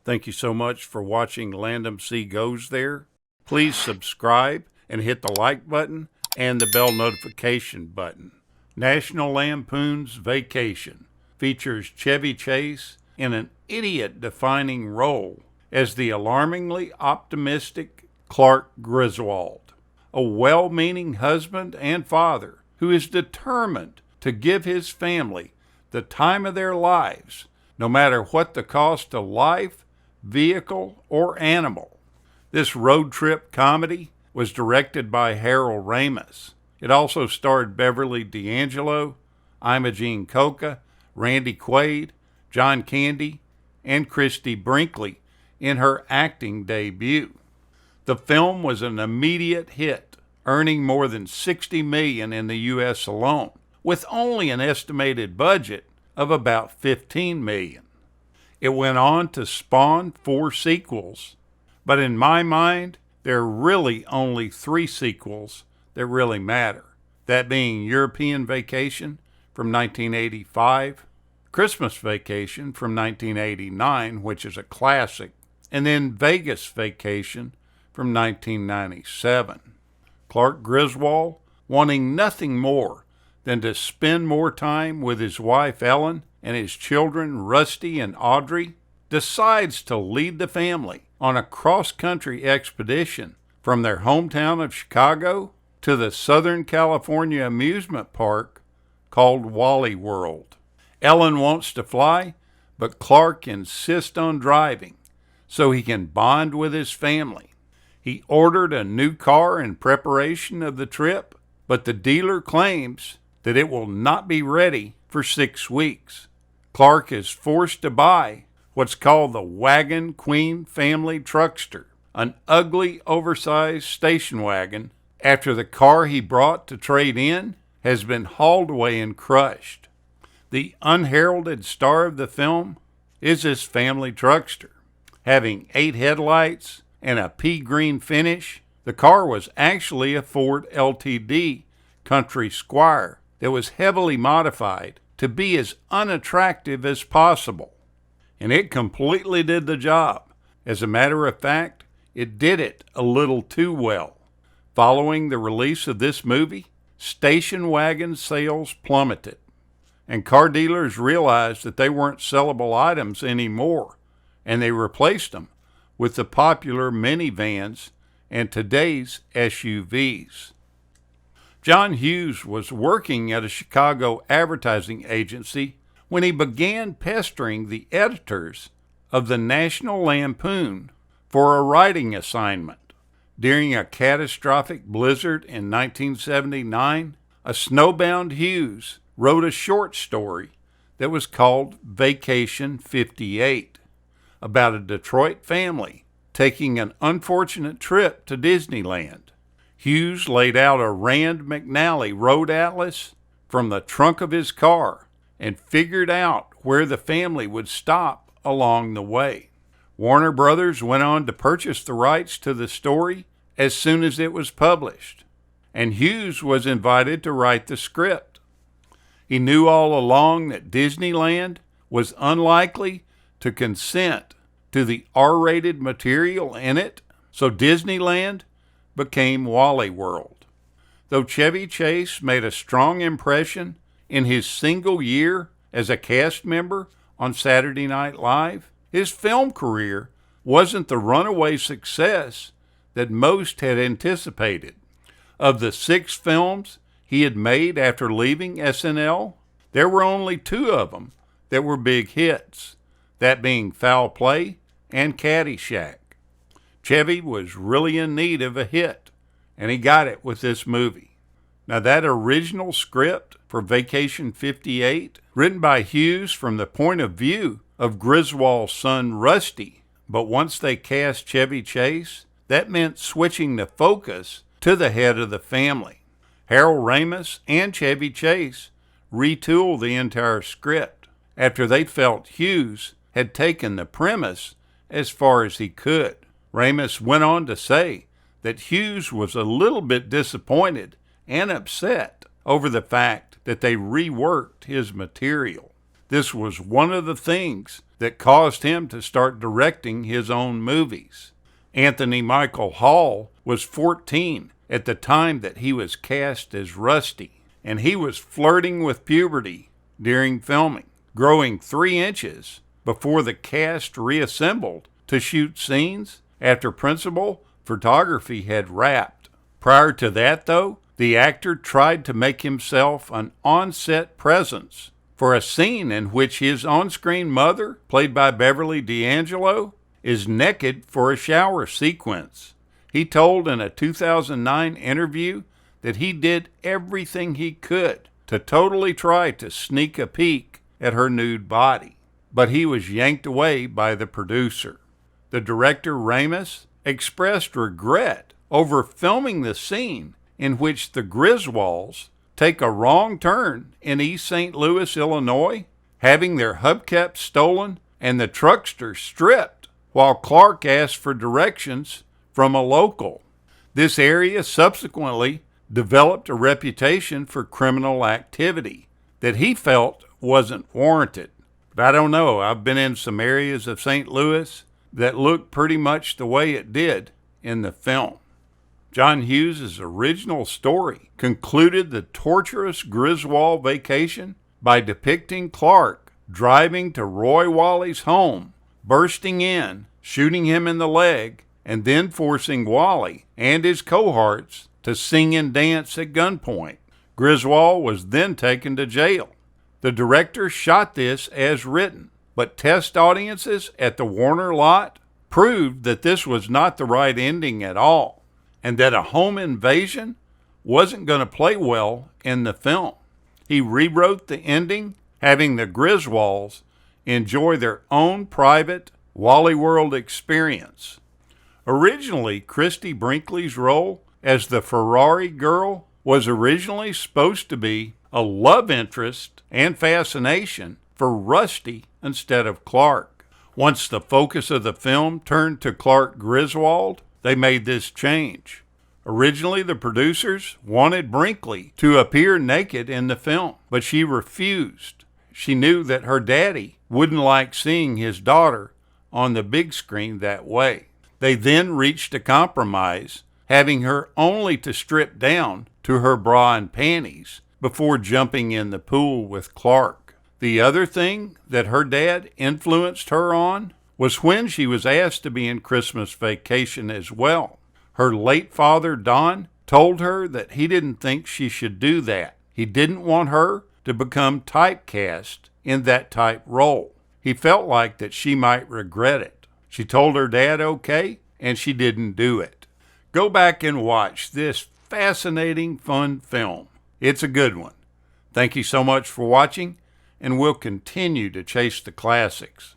Thank you so much for watching Landumc Goes There. Please subscribe and hit the like button and the bell notification button. National Lampoon's Vacation features Chevy Chase in an idiot-defining role as the alarmingly optimistic Clark Griswold, a well-meaning husband and father who is determined to give his family the time of their lives, no matter what the cost of life, vehicle, or animal. This road trip comedy was directed by Harold Ramis. It also starred Beverly D'Angelo, Imogene Coca, Randy Quaid, John Candy, and Christie Brinkley in her acting debut. The film was an immediate hit, earning more than $60 million in the U.S. alone, with only an estimated budget of about $15 million. It went on to spawn 4 sequels, but in my mind, there are really only 3 sequels that really matter. That being European Vacation from 1985, Christmas Vacation from 1989, which is a classic, and then Vegas Vacation from 1997. Clark Griswold, wanting nothing more than to spend more time with his wife Ellen and his children Rusty and Audrey, decides to lead the family on a cross-country expedition from their hometown of Chicago to the Southern California amusement park called Wally World. Ellen wants to fly, but Clark insists on driving so he can bond with his family. He ordered a new car in preparation of the trip, but the dealer claims that it will not be ready for 6 weeks. Clark is forced to buy what's called the Wagon Queen Family Truckster, an ugly, oversized station wagon, after the car he brought to trade in has been hauled away and crushed. The unheralded star of the film is this family truckster. Having 8 headlights and a pea green finish, the car was actually a Ford LTD Country Squire that was heavily modified to be as unattractive as possible. And it completely did the job. As a matter of fact, it did it a little too well. Following the release of this movie, station wagon sales plummeted, and car dealers realized that they weren't sellable items anymore, and they replaced them with the popular minivans and today's SUVs. John Hughes was working at a Chicago advertising agency when he began pestering the editors of the National Lampoon for a writing assignment. During a catastrophic blizzard in 1979, a snowbound Hughes wrote a short story that was called Vacation 58, about a Detroit family taking an unfortunate trip to Disneyland. Hughes laid out a Rand McNally road atlas from the trunk of his car and figured out where the family would stop along the way. Warner Brothers went on to purchase the rights to the story as soon as it was published, and Hughes was invited to write the script. He knew all along that Disneyland was unlikely to consent to the R-rated material in it, so Disneyland became Wally World. Though Chevy Chase made a strong impression in his single year as a cast member on Saturday Night Live, his film career wasn't the runaway success that most had anticipated. Of the 6 films he had made after leaving SNL, there were only 2 of them that were big hits, that being Foul Play and Caddyshack. Chevy was really in need of a hit, and he got it with this movie. Now, that original script for Vacation 58, written by Hughes from the point of view of Griswold's son Rusty, but once they cast Chevy Chase, that meant switching the focus to the head of the family. Harold Ramis and Chevy Chase retooled the entire script after they felt Hughes had taken the premise as far as he could. Ramis went on to say that Hughes was a little bit disappointed and upset over the fact that they reworked his material. this was one of the things that caused him to start directing his own movies. Anthony Michael Hall was 14 at the time that he was cast as Rusty, and he was flirting with puberty during filming, growing 3 inches before the cast reassembled to shoot scenes after principal photography had wrapped. Prior to that, though, the actor tried to make himself an on-set presence for a scene in which his on-screen mother, played by Beverly D'Angelo, is naked for a shower sequence. He told in a 2009 interview that he did everything he could to totally try to sneak a peek at her nude body, but he was yanked away by the producer. The director, Ramis, expressed regret over filming the scene in which the Griswolds take a wrong turn in East St. Louis, Illinois, having their hubcaps stolen and the truckster stripped, while Clark asked for directions from a local. This area subsequently developed a reputation for criminal activity that he felt wasn't warranted. But I don't know, I've been in some areas of St. Louis that look pretty much the way it did in the film. John Hughes' original story concluded the torturous Griswold vacation by depicting Clark driving to Roy Wally's home, bursting in, shooting him in the leg, and then forcing Wally and his cohorts to sing and dance at gunpoint. Griswold was then taken to jail. The director shot this as written, but test audiences at the Warner lot proved that this was not the right ending at all, and that a home invasion wasn't going to play well in the film. He rewrote the ending, having the Griswolds enjoy their own private Wally World experience. Originally, Christie Brinkley's role as the Ferrari girl was originally supposed to be a love interest and fascination for Rusty instead of Clark. Once the focus of the film turned to Clark Griswold, they made this change. Originally, the producers wanted Brinkley to appear naked in the film, but she refused. She knew that her daddy wouldn't like seeing his daughter on the big screen that way. They then reached a compromise, having her only to strip down to her bra and panties before jumping in the pool with Clark. The other thing that her dad influenced her on was when she was asked to be in Christmas Vacation as well. Her late father, Don, told her that he didn't think she should do that. He didn't want her to become typecast in that type role. He felt like that she might regret it. She told her dad okay, and she didn't do it. Go back and watch this fascinating, fun film. It's a good one. Thank you so much for watching, and we'll continue to chase the classics.